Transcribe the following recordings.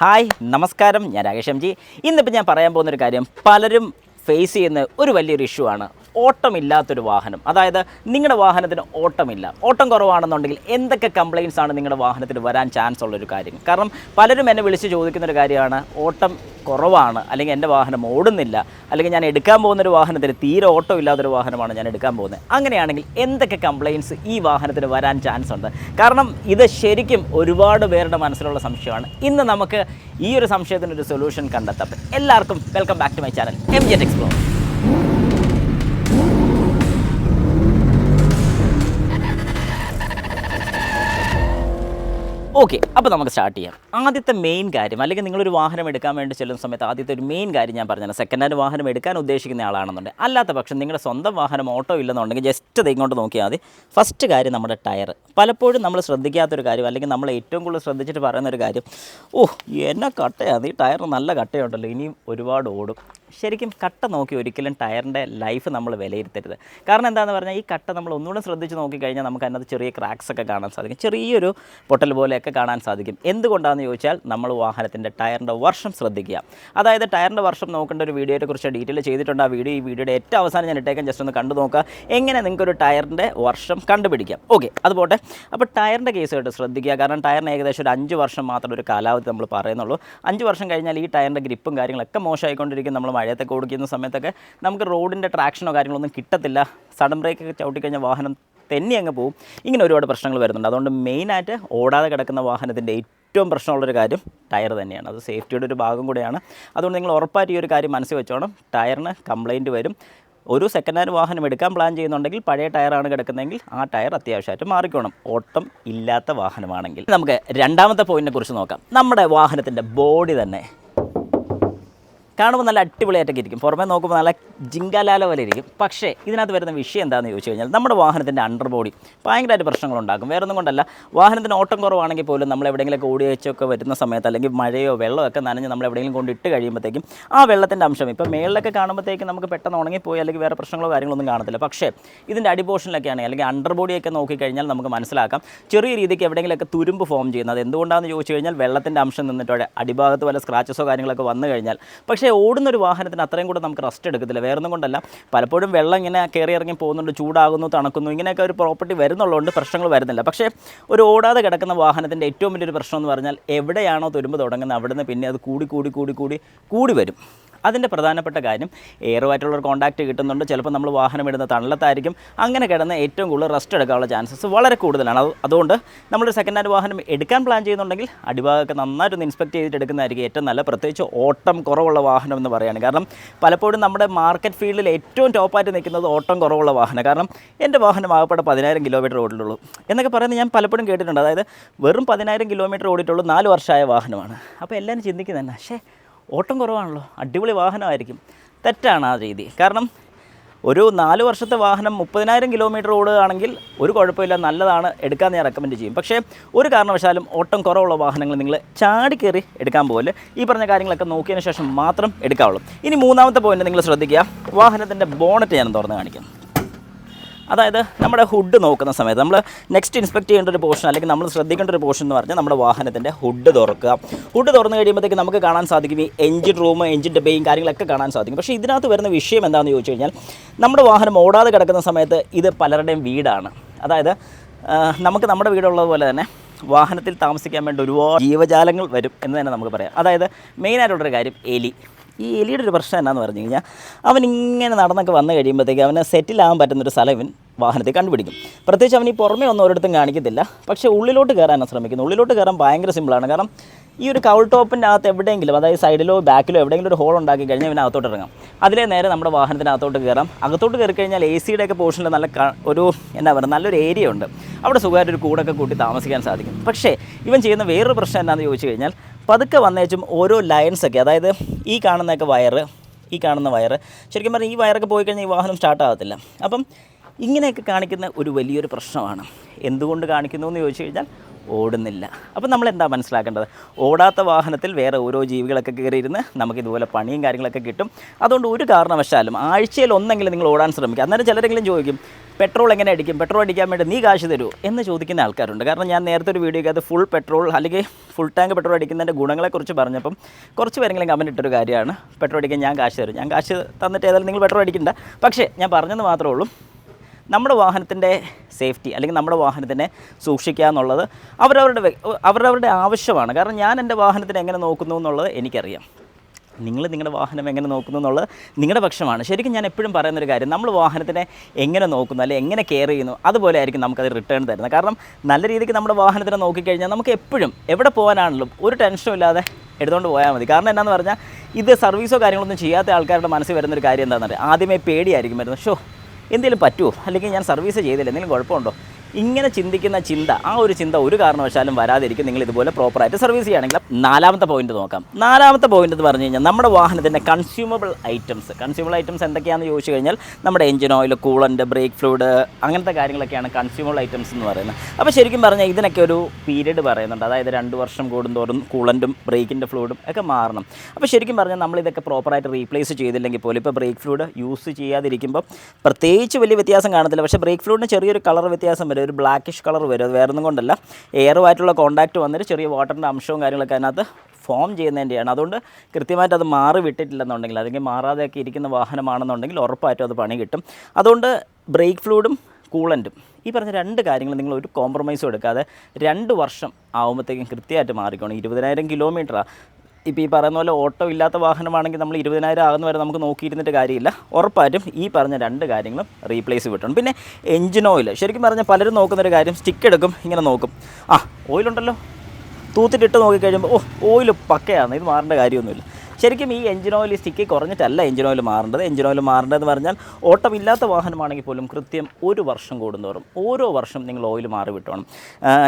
Hi നമസ്കാരം, ഞാൻ Rakesh M G. ഇന്നിപ്പോൾ ഞാൻ പറയാൻ പോകുന്നൊരു കാര്യം പലരും ഫേസ് ചെയ്യുന്ന ഒരു വലിയൊരു ഇഷ്യൂ ആണ്. ഓട്ടമില്ലാത്തൊരു വാഹനം. അതായത് നിങ്ങളുടെ വാഹനത്തിന് ഓട്ടമില്ല, ഓട്ടം കുറവാണെന്നുണ്ടെങ്കിൽ എന്തൊക്കെ കംപ്ലയിൻസ് ആണ് നിങ്ങളുടെ വാഹനത്തിന് വരാൻ ചാൻസ് ഉള്ളൊരു കാര്യം. കാരണം പലരും എന്നെ വിളിച്ച് ചോദിക്കുന്നൊരു കാര്യമാണ്, ഓട്ടം കുറവാണ്, അല്ലെങ്കിൽ എൻ്റെ വാഹനം ഓടുന്നില്ല, അല്ലെങ്കിൽ ഞാൻ എടുക്കാൻ പോകുന്നൊരു വാഹനത്തിന് തീരെ ഓട്ടം ഇല്ലാത്തൊരു വാഹനമാണ് ഞാൻ എടുക്കാൻ പോകുന്നത്. അങ്ങനെയാണെങ്കിൽ എന്തൊക്കെ കംപ്ലയിൻസ് ഈ വാഹനത്തിന് വരാൻ ചാൻസ് ഉണ്ട്? കാരണം ഇത് ശരിക്കും ഒരുപാട് പേരുടെ മനസ്സിലുള്ള സംശയമാണ്. ഇന്ന് നമുക്ക് ഈ ഒരു സംശയത്തിനൊരു സൊല്യൂഷൻ കണ്ടെത്താം. എല്ലാവർക്കും welcome back to my channel M G explore. Okay, അപ്പോൾ നമുക്ക് സ്റ്റാർട്ട് ചെയ്യാം. ആദ്യത്തെ മെയിൻ കാര്യം, അല്ലെങ്കിൽ നിങ്ങളൊരു വാഹനം എടുക്കാൻ വേണ്ടി ചെല്ലുന്ന സമയത്ത് ആദ്യത്തെ ഒരു മെയിൻ കാര്യം ഞാൻ പറഞ്ഞത്, സെക്കൻഡ് ഹാൻഡ് വാഹനം എടുക്കാൻ ഉദ്ദേശിക്കുന്ന ആളാണെന്നുണ്ടെങ്കിൽ, അല്ലാത്ത പക്ഷം നിങ്ങളുടെ സ്വന്തം വാഹനം ഓട്ടോ ഇല്ലെന്നുണ്ടെങ്കിൽ ജസ്റ്റ് ഇങ്ങോട്ട് നോക്കിയാൽ മതി. ഫസ്റ്റ് കാര്യം നമ്മുടെ ടയർ. പലപ്പോഴും നമ്മൾ ശ്രദ്ധിക്കാത്തൊരു കാര്യം, അല്ലെങ്കിൽ നമ്മൾ ഏറ്റവും കൂടുതൽ ശ്രദ്ധിച്ചിട്ട് പറയുന്നൊരു കാര്യം, എന്നാ കട്ടയാണ്, ഈ ടയർ നല്ല കട്ടയുണ്ടല്ലോ, ഇനിയും ഒരുപാട് ഓടും. ശരിക്കും കട്ട നോക്കി ഒരിക്കലും ടയറിൻ്റെ ലൈഫ് നമ്മൾ വിലയിരുത്തരുത്. കാരണം എന്താണെന്ന് പറഞ്ഞാൽ, ഈ കട്ട നമ്മൾ ഒന്നുകൂടെ ശ്രദ്ധിച്ച് നോക്കിക്കഴിഞ്ഞാൽ നമുക്ക് അതിനകത്ത് ചെറിയ ക്രാക്സ് ഒക്കെ കാണാൻ സാധിക്കും, ചെറിയൊരു പൊട്ടൽ പോലെയൊക്കെ കാണാൻ സാധിക്കും. എന്തുകൊണ്ടാണെന്ന് ചോദിച്ചാൽ, നമ്മൾ വാഹനത്തിൻ്റെ ടയറിൻ്റെ വർഷം ശ്രദ്ധിക്കുക. അതായത് ടയറിൻ്റെ വർഷം നോക്കേണ്ട ഒരു വീഡിയോയെക്കുറിച്ച് ഡീറ്റെയിൽ ചെയ്തിട്ടുണ്ട്. ആ വീഡിയോ ഈ വീഡിയോയുടെ ഏറ്റവും അവസാനം ഞാൻ ഇട്ടേക്കാൻ ജസ്റ്റ് ഒന്ന് കണ്ടു നോക്കുക, എങ്ങനെ നിങ്ങൾക്കൊരു ടയറിൻ്റെ വർഷം കണ്ടുപിടിക്കാം. ഓക്കെ, അതുപോട്ടെ. അപ്പോൾ ടയറിൻ്റെ കേസായിട്ട് ശ്രദ്ധിക്കുക. കാരണം ടയറിന് ഏകദേശം ഒരു 5 വർഷം മാത്രം ഒരു കാലാവധി നമ്മൾ പറയുന്നുള്ളൂ. 5 വർഷം കഴിഞ്ഞാൽ ഈ ടയറിൻ്റെ ഗ്രിപ്പും കാര്യങ്ങളൊക്കെ മോശമായിക്കൊണ്ടിരിക്കും. നമ്മൾ മഴയത്തൊക്കെ ഓടിക്കുന്ന സമയത്തൊക്കെ നമുക്ക് റോഡിൻ്റെ ട്രാക്ഷനോ കാര്യങ്ങളൊന്നും കിട്ടത്തില്ല. സഡൻ ബ്രേക്കൊക്കെ ചവിട്ടിക്കഴിഞ്ഞാൽ വാഹനം തെന്നി അങ്ങ് പോവും. ഇങ്ങനെ ഒരുപാട് പ്രശ്നങ്ങൾ വരുന്നുണ്ട്. അതുകൊണ്ട് മെയിനായിട്ട് ഓടാതെ കിടക്കുന്ന വാഹനത്തിൻ്റെ ഏറ്റവും പ്രശ്നമുള്ളൊരു കാര്യം ടയർ തന്നെയാണ്. അത് സേഫ്റ്റിയുടെ ഒരു ഭാഗം കൂടെയാണ്. അതുകൊണ്ട് നിങ്ങൾ ഉറപ്പായിട്ട് ഈ ഒരു കാര്യം മനസ്സിൽ വെച്ചോണം. ടയറിന് കംപ്ലയിൻറ്റ് വരും. ഒരു സെക്കൻഡ് ഹാൻഡ് വാഹനം എടുക്കാൻ പ്ലാൻ ചെയ്യുന്നുണ്ടെങ്കിൽ പഴയ ടയറാണ് കിടക്കുന്നതെങ്കിൽ ആ ടയർ അത്യാവശ്യമായിട്ട് മാറിക്കോണം, ഓട്ടം ഇല്ലാത്ത വാഹനമാണെങ്കിൽ. നമുക്ക് രണ്ടാമത്തെ പോയിന്റിനെ കുറിച്ച് നോക്കാം. നമ്മുടെ വാഹനത്തിൻ്റെ ബോഡി തന്നെ കാണുമ്പോൾ നല്ല അടിപൊളിയായിട്ടൊക്കെ ഇരിക്കും, പുറമേ നോക്കുമ്പോൾ നല്ല ജിങ്കാലാല പോലെ ഇരിക്കും. പക്ഷേ ഇതിനകത്ത് വരുന്ന വിഷയം എന്താണെന്ന് ചോദിച്ചു കഴിഞ്ഞാൽ, നമ്മുടെ വാഹനത്തിൻ്റെ അണ്ടർ ബോഡി ഭയങ്കരമായിട്ട് പ്രശ്നങ്ങളുണ്ടാക്കും. വേറെ ഒന്നും കൊണ്ടല്ല, വാഹനത്തിന് ഓട്ടം കുറവാണെങ്കിൽ പോലും നമ്മൾ എവിടെയെങ്കിലുമൊക്കെ ഓടി വെച്ചൊക്കെ വരുന്ന സമയത്ത്, അല്ലെങ്കിൽ മഴയോ വെള്ളമൊക്കെ നനഞ്ഞ് നമ്മൾ എവിടെയെങ്കിലും കൊണ്ട് ഇട്ട് കഴിയുമ്പോഴത്തേക്കും ആ വെള്ളത്തിൻ്റെ അംശം ഇപ്പോൾ മേളിലൊക്കെ കാണുമ്പോഴത്തേക്കും നമുക്ക് പെട്ടെന്ന് ഉണങ്ങിപ്പോയി, അല്ലെങ്കിൽ വേറെ പ്രശ്നങ്ങളോ കാര്യങ്ങളൊന്നും കാണത്തില്ല. പക്ഷേ ഇതിൻ്റെ അടിപോർഷനിലൊക്കെയാണ്, അല്ലെങ്കിൽ അണ്ടർ ബോഡിയൊക്കെ നോക്കിക്കഴിഞ്ഞാൽ നമുക്ക് മനസ്സിലാക്കാം ചെറിയ രീതിക്ക് എവിടെയെങ്കിലുമൊക്കെ തുരുമ്പ് ഫോം ചെയ്യുന്നത്. എന്തുകൊണ്ടാണെന്ന് ചോദിച്ചു കഴിഞ്ഞാൽ, വെള്ളത്തിൻ്റെ അംശം നിന്നിട്ട് അടിഭാഗത്ത് വല്ല സ്ക്രാച്ചസോ കാര്യങ്ങളൊക്കെ വന്നു കഴിഞ്ഞാൽ. പക്ഷേ ഓടുന്നൊരു വാഹനത്തിന് അത്രയും കൂടെ നമുക്ക് റെസ്റ്റ് എടുക്കത്തില്ല. വേറൊന്നും കൊണ്ടല്ല, പലപ്പോഴും വെള്ളം ഇങ്ങനെ കയറി ഇറങ്ങി പോകുന്നുണ്ട്, ചൂടാകുന്നു, തണുക്കുന്നു, ഇങ്ങനെയൊക്കെ ഒരു പ്രോപ്പർട്ടി വരുന്നുള്ളതുകൊണ്ട് പ്രശ്നങ്ങൾ വരുന്നില്ല. പക്ഷേ ഒരു ഓടാതെ കിടക്കുന്ന വാഹനത്തിൻ്റെ ഏറ്റവും വലിയൊരു പ്രശ്നം എന്ന് പറഞ്ഞാൽ, എവിടെയാണോ തുരുമ്പ് തുടങ്ങുന്നത് അവിടുന്ന് പിന്നെ അത് കൂടി വരും. അതിൻ്റെ പ്രധാനപ്പെട്ട കാര്യം, എയറുമായിട്ടുള്ളൊരു കോൺടാക്റ്റ് കിട്ടുന്നുണ്ട്. ചിലപ്പോൾ നമ്മൾ വാഹനം ഇടുന്ന തണലത്തായിരിക്കും. അങ്ങനെ കിടന്ന് ഏറ്റവും കൂടുതൽ റെസ്റ്റ് എടുക്കാനുള്ള ചാൻസസ് വളരെ കൂടുതലാണ്. അതുകൊണ്ട് നമ്മളൊരു സെക്കൻഡ് ഹാൻഡ് വാഹനം എടുക്കാൻ പ്ലാൻ ചെയ്യുന്നുണ്ടെങ്കിൽ അടിഭാഗമൊക്കെ നന്നായിട്ടൊന്ന് ഇൻസ്പെക്ട് ചെയ്തിട്ട് എടുക്കുന്നതായിരിക്കും ഏറ്റവും നല്ല. പ്രത്യേകിച്ച് ഓട്ടം കുറവുള്ള വാഹനം എന്ന് പറയുകയാണ്. കാരണം പലപ്പോഴും നമ്മുടെ മാർക്കറ്റ് ഫീൽഡിൽ ഏറ്റവും ടോപ്പായിട്ട് നിൽക്കുന്നത് ഓട്ടം കുറവുള്ള വാഹനം. കാരണം എൻ്റെ വാഹനം ആകപ്പെടെ 10,000 കിലോമീറ്റർ ഓടിയിട്ടുള്ളൂ എന്നൊക്കെ പറയുന്നത് ഞാൻ പലപ്പോഴും കേട്ടിട്ടുണ്ട്. അതായത് വെറും 10,000 കിലോമീറ്റർ ഓടിയിട്ടുള്ളൂ, 4 വർഷമായ വാഹനമാണ്. അപ്പോൾ എല്ലാവരും ചിന്തിക്കുന്നത് തന്നെ, പക്ഷേ ഓട്ടം കുറവാണല്ലോ, അടിപൊളി വാഹനമായിരിക്കും. തെറ്റാണ് ആ രീതി. കാരണം ഒരു 4 വർഷത്തെ വാഹനം 30,000 കിലോമീറ്റർ ഓടുകയാണെങ്കിൽ ഒരു കുഴപ്പമില്ല, നല്ലതാണ്, എടുക്കാൻ ഞാൻ റെക്കമെൻഡ് ചെയ്യും. പക്ഷേ ഒരു കാരണവശാലും ഓട്ടം കുറവുള്ള വാഹനങ്ങൾ നിങ്ങൾ ചാടിക്കയറി എടുക്കാൻ പോലെ ഈ പറഞ്ഞ കാര്യങ്ങളൊക്കെ നോക്കിയതിന് ശേഷം മാത്രം എടുക്കാവുള്ളൂ. ഇനി മൂന്നാമത്തെ പോയിന്റ് നിങ്ങൾ ശ്രദ്ധിക്കുക, വാഹനത്തിൻ്റെ ബോണറ്റ് ഞാൻ തുറന്ന് കാണിക്കാം. അതായത് നമ്മുടെ ഹുഡ് നോക്കുന്ന സമയത്ത് നമ്മൾ നെക്സ്റ്റ് ഇൻസ്പെക്ട് ചെയ്യേണ്ട ഒരു പോർഷൻ, അല്ലെങ്കിൽ നമ്മൾ ശ്രദ്ധിക്കേണ്ട ഒരു പോർഷൻ എന്ന് പറഞ്ഞാൽ നമ്മുടെ വാഹനത്തിൻ്റെ ഹുഡ് തുറക്കുക. ഹുഡ് തുറന്ന് കഴിയുമ്പോഴത്തേക്ക് നമുക്ക് കാണാൻ സാധിക്കും ഈ എഞ്ചിൻ റൂം, എഞ്ചിൻ്റെ ബേയും കാര്യങ്ങളൊക്കെ കാണാൻ സാധിക്കും. പക്ഷേ ഇതിനകത്ത് വരുന്ന വിഷയം എന്താണെന്ന് ചോദിച്ചു കഴിഞ്ഞാൽ, നമ്മുടെ വാഹനം ഓടാതെ കിടക്കുന്ന സമയത്ത് ഇത് പലരുടെയും വീടാണ്. അതായത് നമുക്ക് നമ്മുടെ വീടുള്ളതുപോലെ തന്നെ വാഹനത്തിൽ താമസിക്കാൻ വേണ്ടി ഒരുപാട് ജീവജാലങ്ങൾ വരും എന്ന് തന്നെ നമുക്ക് പറയാം. അതായത് മെയിനായിട്ടുള്ളൊരു കാര്യം എലി. ഈ എലിയുടെ ഒരു പ്രശ്നം എന്താണെന്ന് പറഞ്ഞു കഴിഞ്ഞാൽ, അവനിങ്ങനെ നടന്നൊക്കെ വന്നു കഴിയുമ്പോഴത്തേക്ക് അവന് സെറ്റിലാകാൻ പറ്റുന്നൊരു സ്ഥലം ഇവൻ വാഹനത്തിൽ കണ്ടുപിടിക്കും. പ്രത്യേകിച്ച് അവൻ ഈ പുറമേ ഒന്നും ഒരിടത്തും കാണിക്കത്തില്ല, പക്ഷേ ഉള്ളിലോട്ട് കയറാനാണ് ശ്രമിക്കുന്നത്. ഉള്ളിലോട്ട് കയറാൻ ഭയങ്കര സിമ്പിളാണ്. കാരണം ഈ ഒരു കൗൾ ടോപ്പിൻ്റെ അകത്ത് എവിടെയെങ്കിലും, അതായത് സൈഡിലോ ബാക്കിലോ എവിടെയെങ്കിലും ഒരു ഹോൾ ഉണ്ടാക്കി കഴിഞ്ഞാൽ ഇവന് അകത്തോട്ട് ഇറങ്ങാം. അതിലേ നേരെ നമ്മുടെ വാഹനത്തിനകത്തോട്ട് കയറാം. അകത്തോട്ട് കയറി കഴിഞ്ഞാൽ എ സിയുടെ ഒക്കെ പോർഷനിൽ നല്ല ഒരു എന്താ പറയുക, നല്ലൊരു ഏരിയ ഉണ്ട്. അവിടെ സുഖമായിട്ടൊരു കൂടൊക്കെ കൂട്ടി താമസിക്കാൻ സാധിക്കും. പക്ഷേ ഇവൻ ചെയ്യുന്ന വേറൊരു പ്രശ്നം എന്താണെന്ന് ചോദിച്ചു കഴിഞ്ഞാൽ, പതുക്കെ വന്നേച്ചും ഓരോ ലൈൻസൊക്കെ, അതായത് ഈ കാണുന്നതൊക്കെ ഈ കാണുന്ന വയറ് ശരിക്കും പറഞ്ഞാൽ ഈ വയറൊക്കെ പോയി കഴിഞ്ഞാൽ ഈ വാഹനം സ്റ്റാർട്ടാകത്തില്ല. അപ്പം ഇങ്ങനെയൊക്കെ കാണിക്കുന്ന ഒരു വലിയൊരു പ്രശ്നമാണ്. എന്തുകൊണ്ട് കാണിക്കുന്നു എന്ന് ചോദിച്ചു കഴിഞ്ഞാൽ, ഓടുന്നില്ല. അപ്പോൾ നമ്മൾ എന്താ മനസ്സിലാക്കേണ്ടത്, ഓടാത്ത വാഹനത്തിൽ വേറെ ഓരോ ജീവികളൊക്കെ കയറിയിരുന്ന് നമുക്കിതുപോലെ പണിയും കാര്യങ്ങളൊക്കെ കിട്ടും. അതുകൊണ്ട് ഒരു കാരണവശാലും ആഴ്ചയിൽ ഒന്നെങ്കിലും നിങ്ങൾ ഓടാൻ ശ്രമിക്കുക. അന്നേരം ചിലരെങ്കിലും ചോദിക്കും, പെട്രോൾ എങ്ങനെ അടിക്കും, പെട്രോൾ അടിക്കാൻ വേണ്ടി നീ കാശ് തരുമോ എന്ന് ചോദിക്കുന്ന ആൾക്കാരുണ്ട്. കാരണം ഞാൻ നേരത്തെ ഒരു വീഡിയോയ്ക്കകത്ത് ഫുൾ പെട്രോൾ അല്ലെങ്കിൽ ഫുൾ ടാങ്ക് പെട്രോൾ അടിക്കുന്നതിൻ്റെ ഗുണങ്ങളെക്കുറിച്ച് പറഞ്ഞപ്പം കുറച്ച് പേരെങ്കിലും കമൻറ്റ് ഇട്ടൊരു കാര്യമാണ്, പെട്രോൾ അടിക്കാൻ ഞാൻ കാശ് തരും. ഞാൻ കാശ് തന്നിട്ട് ഏതായാലും നിങ്ങൾ പെട്രോൾ അടിക്കണ്ട. പക്ഷേ ഞാൻ പറഞ്ഞെന്ന് മാത്രമേ ഉള്ളൂ, നമ്മുടെ വാഹനത്തിൻ്റെ സേഫ്റ്റി അല്ലെങ്കിൽ നമ്മുടെ വാഹനത്തിനെ സൂക്ഷിക്കുക എന്നുള്ളത് അവരവരുടെ ആവശ്യമാണ്. കാരണം ഞാൻ എൻ്റെ വാഹനത്തിനെ എങ്ങനെ നോക്കുന്നു എന്നുള്ളത് എനിക്കറിയാം. നിങ്ങൾ നിങ്ങളുടെ വാഹനം എങ്ങനെ നോക്കുന്നു എന്നുള്ളത് നിങ്ങളുടെ പക്ഷമാണ്. ശരിക്കും ഞാൻ എപ്പോഴും പറയുന്നൊരു കാര്യം, നമ്മൾ വാഹനത്തിനെ എങ്ങനെ നോക്കുന്നു അല്ലെങ്കിൽ എങ്ങനെ കെയർ ചെയ്യുന്നു അതുപോലെ ആയിരിക്കും നമുക്കത് റിട്ടേൺ തരുന്നത്. കാരണം നല്ല രീതിക്ക് നമ്മുടെ വാഹനത്തിനെ നോക്കിക്കഴിഞ്ഞാൽ നമുക്ക് എപ്പോഴും എവിടെ പോകാനാണെങ്കിലും ഒരു ടെൻഷനും ഇല്ലാതെ എടുത്തുകൊണ്ട് പോയാൽ മതി. കാരണം എന്താണെന്ന് പറഞ്ഞാൽ ഇത് സർവീസോ കാര്യങ്ങളൊന്നും ചെയ്യാത്ത ആൾക്കാരുടെ മനസ്സിൽ വരുന്നൊരു കാര്യം എന്താണെന്ന് അറിയാം, ആദ്യമേ പേടിയായിരിക്കും വരുന്നത്. എന്തെങ്കിലും പറ്റുമോ, അല്ലെങ്കിൽ ഞാൻ സർവീസ് ചെയ്തില്ല, എന്തെങ്കിലും കുഴപ്പമുണ്ടോ, ഇങ്ങനെ ചിന്തിക്കുന്ന ചിന്ത, ആ ഒരു ചിന്ത ഒരു കാരണവശാലും വരാതിരിക്കും നിങ്ങൾ ഇതുപോലെ പ്രോപ്പറായിട്ട് സർവീസ് ചെയ്യുകയാണെങ്കിൽ. നാലാമത്തെ പോയിന്റ് നോക്കാം. നാലാമത്തെ പോയിന്റ് എന്ന് പറഞ്ഞു കഴിഞ്ഞാൽ നമ്മുടെ വാഹനത്തിൻ്റെ കൺസ്യൂമബിൾ ഐറ്റംസ് എന്തൊക്കെയാണെന്ന് ചോദിച്ചു കഴിഞ്ഞാൽ നമ്മുടെ engine oil, coolant, brake fluid, അങ്ങനത്തെ കാര്യങ്ങളൊക്കെയാണ് കൺസ്യൂമബിൾ ഐറ്റംസ് എന്ന് പറയുന്നത്. അപ്പോൾ ശരിക്കും പറഞ്ഞാൽ ഇതിനൊക്കെ ഒരു പീരീഡ് പറയുന്നുണ്ട്. അതായത് 2 വർഷം കൂടുന്തോറും കൂളൻറ്റും ബ്രേക്കിൻ്റെ ഫ്ലൂയിഡും ഒക്കെ മാറണം. അപ്പോൾ ശരിക്കും പറഞ്ഞാൽ നമ്മളിതൊക്കെ പ്രോപ്പറായിട്ട് റീപ്ലേസ് ചെയ്തില്ലെങ്കിൽ പോലും, ഇപ്പോൾ ബ്രേക്ക് ഫ്ലൂയിഡ് യൂസ് ചെയ്യാതിരിക്കുമ്പോൾ പ്രത്യേകിച്ച് വലിയ വ്യത്യാസം കാണത്തില്ല. പക്ഷേ ബ്രേക്ക് ഫ്ലൂയിഡിന് ചെറിയൊരു കളർ വ്യത്യാസം വരും, ഒരു ബ്ലാക്കിഷ് കളർ വരും. അത് വേറൊന്നും കൊണ്ടല്ല, എയറുമായിട്ടുള്ള കോൺടാക്റ്റ് വന്നിട്ട് ചെറിയ വാട്ടറിൻ്റെ അംശവും കാര്യങ്ങളൊക്കെ അതിനകത്ത് ഫോം ചെയ്യുന്നതിൻ്റെയാണ്. അതുകൊണ്ട് കൃത്യമായിട്ട് അത് മാറി വിട്ടിട്ടില്ലെന്നുണ്ടെങ്കിൽ, അല്ലെങ്കിൽ മാറാതെയൊക്കെ ഇരിക്കുന്ന വാഹനമാണെന്നുണ്ടെങ്കിൽ ഉറപ്പായിട്ടും അത് പണി കിട്ടും. അതുകൊണ്ട് ബ്രേക്ക് ഫ്ലൂയിഡും കൂളൻറ്റും ഈ പറഞ്ഞ 2 കാര്യങ്ങൾ നിങ്ങൾ ഒരു കോംപ്രമൈസും എടുക്കാതെ 2 വർഷം ആകുമ്പോഴത്തേക്കും കൃത്യമായിട്ട് മാറിക്കോണം. 20,000 കിലോമീറ്ററാണ്. ഇപ്പോൾ ഈ പറയുന്ന പോലെ ഓട്ടോ ഇല്ലാത്ത വാഹനമാണെങ്കിൽ നമ്മൾ 20,000 ആകുന്ന വരെ നമുക്ക് നോക്കിയിരുന്നിട്ട് കാര്യമില്ല. ഉറപ്പായിട്ടും ഈ പറഞ്ഞ 2 കാര്യങ്ങളും റീപ്ലേസ് വിട്ടണം. പിന്നെ എഞ്ചിൻ ഓയിൽ, ശരിക്കും പറഞ്ഞാൽ പലരും നോക്കുന്നൊരു കാര്യം, സ്റ്റിക്ക് എടുക്കും, ഇങ്ങനെ നോക്കും, ഓയിലുണ്ടല്ലോ, തൂത്തിട്ടിട്ട് നോക്കിക്കഴിയുമ്പോൾ ഓയിൽ പക്കയാണ്, ഇത് മാറേണ്ട കാര്യമൊന്നുമില്ല. ശരിക്കും ഈ എഞ്ചിൻ ഓയിൽ സ്റ്റിക്ക് കുറഞ്ഞിട്ടല്ല എഞ്ചിൻ ഓയിൽ മാറേണ്ടത്. എഞ്ചിൻ ഓയിൽ മാറേണ്ടതെന്ന് പറഞ്ഞാൽ ഓട്ടമില്ലാത്ത വാഹനമാണെങ്കിൽ പോലും കൃത്യം 1 വർഷം കൂടുന്തോറും ഓരോ വർഷം നിങ്ങൾ ഓയിൽ മാറി വിട്ടണം.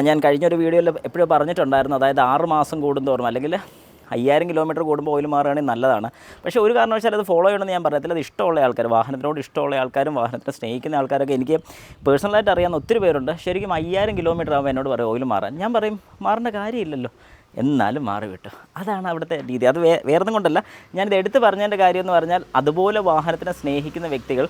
ഞാൻ കഴിഞ്ഞൊരു വീഡിയോയിൽ എപ്പോഴും പറഞ്ഞിട്ടുണ്ടായിരുന്നു, അതായത് 6 മാസം കൂടുന്തോറും അല്ലെങ്കിൽ 5000 കിലോമീറ്റർ കൂടുമ്പോൾ ഓയിൽ മാറുകയാണെങ്കിൽ നല്ലതാണ്. പക്ഷേ ഒരു കാരണവശാലും അത് ഫോളോ ചെയ്യണമെന്ന് ഞാൻ പറയത്തില്ല. അത് ഇഷ്ടമുള്ള ആൾക്കാർ, വാഹനത്തിനോട് ഇഷ്ടമുള്ള ആൾക്കാരും വാഹനത്തിനെ സ്നേഹിക്കുന്ന ആൾക്കാരൊക്കെ എനിക്ക് പേഴ്സണലായിട്ട് അറിയാവുന്ന ഒത്തിരി പേരുണ്ട്. ശരിക്കും 5000 കിലോമീറ്റർ ആകുമ്പോൾ എന്നോട് പറയും ഓയിൽ മാറാൻ. ഞാൻ പറയും മാറേണ്ട കാര്യമില്ലല്ലോ, എന്നാലും മാറി വിട്ടു. അതാണ് അവിടുത്തെ രീതി. അത് വേറൊന്നും കൊണ്ടല്ല, ഞാനിത് എടുത്ത് പറഞ്ഞതിൻ്റെ കാര്യം എന്ന് പറഞ്ഞാൽ അതുപോലെ വാഹനത്തിനെ സ്നേഹിക്കുന്ന വ്യക്തികൾ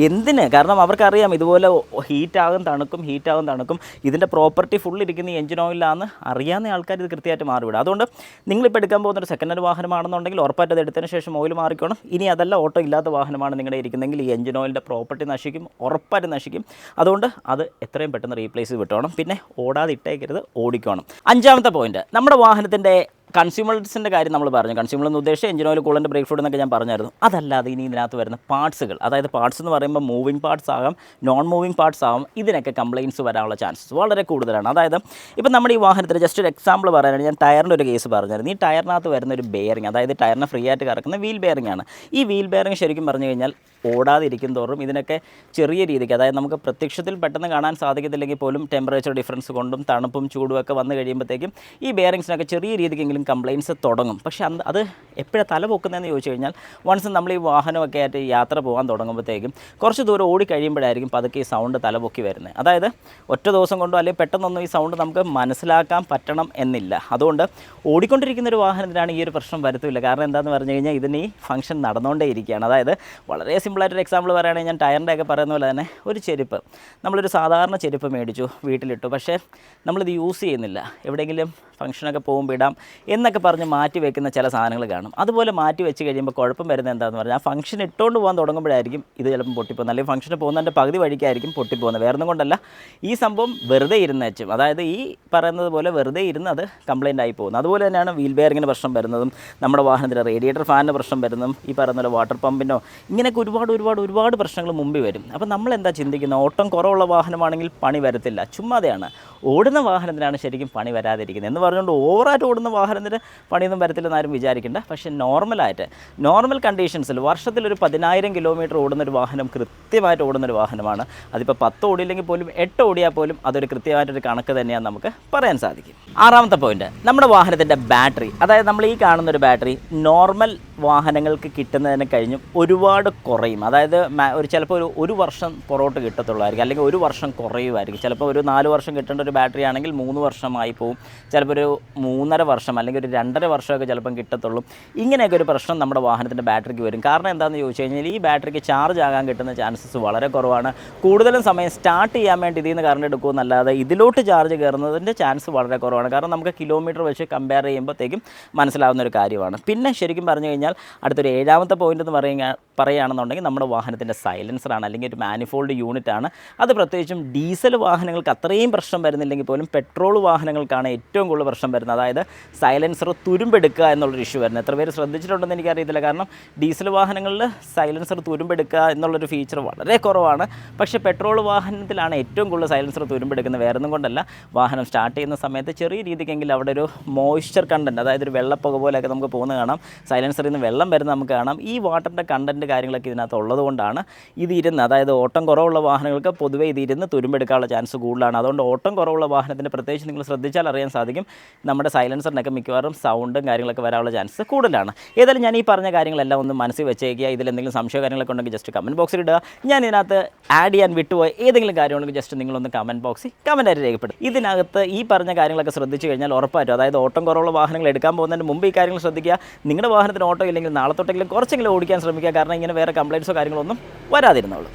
എന്തിന്, കാരണം അവർക്കറിയാം ഇതുപോലെ ഹീറ്റാകും തണുക്കും, ഇതിൻ്റെ പ്രോപ്പർട്ടി ഫുൾ ഇരിക്കുന്ന ഈ എഞ്ചിൻ ഓയിലാണെന്ന് അറിയാവുന്ന ആൾക്കാർ ഇത് കൃത്യമായിട്ട് മാറിവിടും. അതുകൊണ്ട് നിങ്ങളിപ്പോൾ എടുക്കാൻ പോകുന്നൊരു സെക്കൻഡ് ഹാൻഡ് വാഹനമാണെന്നുണ്ടെങ്കിൽ ഉറപ്പായിട്ട് അത് എടുത്തതിന് ശേഷം ഓയിൽ മാറിക്കണം. ഇനി അതല്ല ഓട്ടോ ഇല്ലാത്ത വാഹനമാണ് നിങ്ങളുടെ ഇരിക്കുന്നതെങ്കിൽ ഈ എഞ്ചിൻ ഓയിലിൻ്റെ പ്രോപ്പർട്ടി നശിക്കും, ഉറപ്പായിട്ട് നശിക്കും. അതുകൊണ്ട് അത് എത്രയും പെട്ടെന്ന് റീപ്ലേസ് വിട്ടോണം. പിന്നെ ഓടാതെ ഇട്ടേക്കരുത്, ഓടിക്കണം. 5ാമത്തെ പോയിന്റ്, നമ്മുടെ വാഹനത്തിൻ്റെ കൺസ്യൂമേഴ്സിൻ്റെ കാര്യം നമ്മൾ പറഞ്ഞു. കൺസ്യൂമർ എന്ന് ഉദ്ദേശിച്ച് engine oil, coolant, brake fluid എന്നൊക്കെ ഞാൻ പറഞ്ഞായിരുന്നു. അതല്ലാതെ ഇനി ഇതിനകത്ത് വരുന്ന പാർട്സുകൾ, അതായത് പാർട്സ് എന്ന് പറയുമ്പോൾ മൂവിങ് പാർട്സ് ആകാം, നോൺ മൂവിങ് പാർട്സ് ആകാം, ഇതിനൊക്കെ കംപ്ലയിൻറ്റ്സ് വരാനുള്ള ചാൻസസ് വളരെ കൂടുതലാണ്. അതായത് ഇപ്പം നമ്മുടെ ഈ വാഹനത്തിന് ജസ്റ്റ് ഒരു എക്സാമ്പിൾ പറയാനാണ്, ഞാൻ ടയറിൻ്റെ ഒരു കേസ് പറഞ്ഞായിരുന്നു. ഈ ടയറിനകത്ത് വരുന്ന ഒരു ബെയറിങ്, അതായത് ടയറിനെ ഫ്രീ ആയിട്ട് കറക്കുന്ന വീൽ ബെയറിംഗ് ആണ്. ഈ വീൽ ബെയറിംഗ് ശരിക്കും പറഞ്ഞു കഴിഞ്ഞാൽ ഓടാതിരിക്കും തോറും ഇതിനൊക്കെ ചെറിയ രീതിക്ക്, അതായത് നമുക്ക് പ്രത്യക്ഷത്തിൽ പെട്ടെന്ന് കാണാൻ സാധിക്കത്തില്ലെങ്കിൽ പോലും ടെമ്പറേച്ചർ ഡിഫറൻസ് കൊണ്ടും തണുപ്പും ചൂടും ഒക്കെ വന്നു കഴിയുമ്പോഴത്തേക്കും ഈ ബെയറിങ്സിനൊക്കെ ചെറിയ രീതിക്കെങ്കിലും കംപ്ലയിൻറ്റ്സ് തുടങ്ങും. പക്ഷേ അത് എപ്പോഴാണ് തല പൊക്കുന്നതെന്ന് ചോദിച്ചു കഴിഞ്ഞാൽ, വൺസ് നമ്മൾ ഈ വാഹനമൊക്കെ ആയിട്ട് യാത്ര പോകാൻ തുടങ്ങുമ്പോഴത്തേക്കും കുറച്ച് ദൂരം ഓടി കഴിയുമ്പോഴായിരിക്കും പതുക്കെ ഈ സൗണ്ട് തലപൊക്കി വരുന്നത്. അതായത് ഒറ്റ ദിവസം കൊണ്ടോ അല്ലെങ്കിൽ പെട്ടെന്നൊന്നും ഈ സൗണ്ട് നമുക്ക് മനസ്സിലാക്കാൻ പറ്റണം എന്നില്ല. അതുകൊണ്ട് ഓടിക്കൊണ്ടിരിക്കുന്ന ഒരു വാഹനത്തിനാണ് ഈ ഒരു പ്രശ്നം വരുത്തില്ല. കാരണം എന്താണെന്ന് പറഞ്ഞു കഴിഞ്ഞാൽ ഇതിന് ഈ ഫംഗ്ഷൻ നടന്നുകൊണ്ടേ ഇരിക്കുകയാണ്. അതായത് വളരെ സിമ്പിളായിട്ടൊരു എക്സാമ്പിൾ പറയുകയാണെങ്കിൽ, ഞാൻ ടയറിൻ്റെ ഒക്കെ പറയുന്ന പോലെ തന്നെ ഒരു ചെരുപ്പ്, നമ്മളൊരു സാധാരണ ചെരുപ്പ് മേടിച്ചു, വീട്ടിലിട്ടു, പക്ഷേ നമ്മളിത് യൂസ് ചെയ്യുന്നില്ല, എവിടെയെങ്കിലും ഫംഗ്ഷനൊക്കെ പോകുമ്പോൾ ഇടാം എന്നൊക്കെ പറഞ്ഞ് മാറ്റി വെക്കുന്ന ചില സാധനങ്ങൾ കാണും. അതുപോലെ മാറ്റി വെച്ച് കഴിയുമ്പോൾ കുഴപ്പം വരുന്നത് എന്താണെന്ന് പറഞ്ഞാൽ, ആ ഫംഗ്ഷൻ ഇട്ടുകൊണ്ട് പോകാൻ തുടങ്ങുമ്പോഴായിരിക്കും ഇത് ചിലപ്പം പൊട്ടിപ്പോകുന്നത്, അല്ലെങ്കിൽ ഫംഗ്ഷന് പോകുന്നതിൻ്റെ പകുതി വഴിക്കായിരിക്കും പൊട്ടിപ്പോകുന്നത്. വേറൊന്നും കൊണ്ടല്ല, ഈ സംഭവം വെറുതെ ഇരുന്ന് വെച്ചും, അതായത് ഈ പറയുന്നത് പോലെ വെറുതെ ഇരുന്ന് അത് കംപ്ലയിൻ്റ് ആയി പോകുന്നത്. അതുപോലെ തന്നെയാണ് വീൽ ബെയറിങ്ങിന് പ്രശ്നം വരുന്നതും, നമ്മുടെ വാഹനത്തിൻ്റെ റേഡിയേറ്റർ ഫാനിന് പ്രശ്നം വരുന്നതും, ഈ പറയുന്ന പോലെ വാട്ടർ പമ്പിനോ ഇങ്ങനെയൊക്കെ ഒരുപാട് പ്രശ്നങ്ങൾ മുമ്പിൽ വരും. അപ്പോൾ നമ്മൾ എന്താ ചിന്തിക്കുന്നത്, ഓട്ടം കുറവുള്ള വാഹനമാണെങ്കിൽ പണി വരത്തില്ല, ചുമ്മാതെയാണ്. ഓടുന്ന വാഹനത്തിനാണ് ശരിക്കും പണി വരാതിരിക്കുന്നത് എന്ന് പറഞ്ഞുകൊണ്ട് ഓവറായിട്ട് ഓടുന്ന വാഹനത്തിന് പണിയൊന്നും വരത്തില്ലെന്ന് ആരും വിചാരിക്കേണ്ട. പക്ഷേ നോർമൽ കണ്ടീഷൻസിൽ വർഷത്തിലൊരു 10,000 കിലോമീറ്റർ ഓടുന്നൊരു വാഹനം കൃത്യമായിട്ട് ഓടുന്നൊരു വാഹനമാണ്. അതിപ്പോൾ 10 ഓടിയില്ലെങ്കിൽ പോലും 8 ഓടിയാൽ പോലും അതൊരു കൃത്യമായിട്ടൊരു കണക്ക് തന്നെയാണ് നമുക്ക് പറയാൻ സാധിക്കും. 6ാമത്തെ പോയിന്റ്, നമ്മുടെ വാഹനത്തിൻ്റെ ബാറ്ററി, അതായത് നമ്മൾ ഈ കാണുന്നൊരു ബാറ്ററി നോർമൽ വാഹനങ്ങൾക്ക് കിട്ടുന്നതിന് കഴിഞ്ഞും ഒരുപാട് കുറയും. അതായത് ചിലപ്പോൾ ഒരു വർഷം പുറകോട്ട് കിട്ടത്തുള്ളായിരിക്കും, അല്ലെങ്കിൽ 1 വർഷം കുറയുമായിരിക്കും. ചിലപ്പോൾ ഒരു 4 വർഷം കിട്ടേണ്ട ഒരു ബാറ്ററി ആണെങ്കിൽ 3 വർഷമായി പോവും, ചിലപ്പോൾ ഒരു 3.5 വർഷം അല്ലെങ്കിൽ ഒരു 2.5 വർഷമൊക്കെ ചിലപ്പം കിട്ടത്തുള്ളൂ. ഇങ്ങനെയൊക്കെ ഒരു പ്രശ്നം നമ്മുടെ വാഹനത്തിൻ്റെ ബാറ്ററിക്ക് വരും. കാരണം എന്താണെന്ന് ചോദിച്ചു കഴിഞ്ഞാൽ ഈ ബാറ്ററിക്ക് ചാർജ് ആകാൻ കിട്ടുന്ന ചാൻസസ് വളരെ കുറവാണ്. കൂടുതലും സമയം സ്റ്റാർട്ട് ചെയ്യാൻ വേണ്ടി ഇതിൽ നിന്ന് കറണ്ട് എടുക്കുമെന്നല്ലാതെ ഇതിലോട്ട് ചാർജ് കയറുന്നതിൻ്റെ ചാൻസ് വളരെ കുറവാണ്. കാരണം നമുക്ക് കിലോമീറ്റർ വെച്ച് കമ്പയർ ചെയ്യുമ്പോഴത്തേക്കും മനസ്സിലാവുന്ന ഒരു കാര്യമാണ്. പിന്നെ ശരിക്കും പറഞ്ഞു കഴിഞ്ഞാൽ അടുത്തൊരു 7ാമത്തെ പോയിന്റ് എന്ന് പറയുകയാണെന്നുണ്ടെങ്കിൽ നമ്മുടെ വാഹനത്തിൻ്റെ സൈലൻസറാണ്, അല്ലെങ്കിൽ ഒരു മാനിഫോൾഡ് യൂണിറ്റാണ്. അത് പ്രത്യേകിച്ചും ഡീസൽ വാഹനങ്ങൾക്ക് അത്രയും പ്രശ്നം വരുന്നില്ലെങ്കിൽ പോലും പെട്രോൾ വാഹനങ്ങൾക്കാണ് ഏറ്റവും കൂടുതൽ പ്രശ്നം വരുന്നത്. അതായത് സൈലൻസർ തുരുമ്പെടുക്കുക എന്നുള്ളൊരു ഇഷ്യൂ വരുന്നത്. എത്ര പേര് ശ്രദ്ധിച്ചിട്ടുണ്ടെന്ന് എനിക്കറിയത്തില്ല. കാരണം ഡീസൽ വാഹനങ്ങളിൽ സൈലൻസർ തുരുമ്പെടുക്കുക എന്നുള്ളൊരു ഫീച്ചർ വളരെ കുറവാണ്. പക്ഷേ പെട്രോൾ വാഹനത്തിലാണ് ഏറ്റവും കൂടുതൽ സൈലൻസർ തുരുമ്പെടുക്കുന്നത്. വേറൊന്നും കൊണ്ടല്ല, വാഹനം സ്റ്റാർട്ട് ചെയ്യുന്ന സമയത്ത് ചെറിയ രീതിക്കെങ്കിലും അവിടെ ഒരു മോയ്സ്ചർ കണ്ടൻറ്റ്, അതായത് ഒരു വെള്ളപ്പുക പോലെയൊക്കെ നമുക്ക് പോകുന്നത് കാണാം. സൈലൻസറിൽ നിന്ന് വെള്ളം വരുന്നത് നമുക്ക് കാണാം. ഈ വാട്ടറിൻ്റെ കണ്ടൻറ്റ് കാര്യങ്ങളൊക്കെ ഇതിനകത്ത് ഉള്ളതുകൊണ്ടാണ് ഇതിരുന്ന്, അതായത് ഓട്ടം കുറവുള്ള വാഹനങ്ങൾക്ക് പൊതുവേ ഇതിരുന്ന് തുരുമ്പെടുക്കാനുള്ള ചാൻസ് കൂടുതലാണ്. അതുകൊണ്ട് ഓട്ടം കുറവുള്ള വാഹനത്തിന് പ്രത്യേകിച്ച് നിങ്ങൾ ശ്രദ്ധിച്ചാൽ അറിയാൻ സാധിക്കും, നമ്മുടെ സൈലൻസറിനൊക്കെ മിക്കവാറും സൗണ്ടും കാര്യങ്ങളൊക്കെ വരാനുള്ള ചാൻസ് കൂടുതലാണ്. ഏതായാലും ഞാൻ ഈ പറഞ്ഞ കാര്യങ്ങളെല്ലാം ഒന്ന് മനസ്സിൽ വെച്ചേക്കുക. ഇതിലെന്തെങ്കിലും സംശയ കാര്യങ്ങളൊക്കെ ഉണ്ടെങ്കിൽ ജസ്റ്റ് കമൻറ്റ് ബോക്സിൽ ഇടുക. ഞാൻ ഇതിനകത്ത് ആഡ് ചെയ്യാൻ വിട്ടുപോയ ഏതെങ്കിലും കാര്യമുണ്ടെങ്കിൽ ജസ്റ്റ് നിങ്ങളൊന്ന് കമൻറ്റ് ബോക്സിൽ കമൻറ്റായിട്ട് രേഖപ്പെടും. ഇതിനകത്ത് ഈ പറഞ്ഞ കാര്യങ്ങളൊക്കെ ശ്രദ്ധിച്ചു കഴിഞ്ഞാൽ ഉറപ്പായിട്ടും, അതായത് ഓട്ടം കുറവുള്ള വാഹനങ്ങൾ എടുക്കാൻ പോകുന്നതിന് മുമ്പ് ഈ കാര്യങ്ങൾ ശ്രദ്ധിക്കുക. നിങ്ങളുടെ വാഹനത്തിന് ഓട്ടോ ഇല്ലെങ്കിൽ നാളെ തൊട്ടെങ്കിലും കുറച്ചെങ്കിലും ഓടിക്കാൻ ശ്രമിക്കുക. കാരണം ഇങ്ങനെ വേറെ കംപ്ലയിൻസോ കാര്യങ്ങളൊന്നും വരാതിരുന്നുള്ളൂ.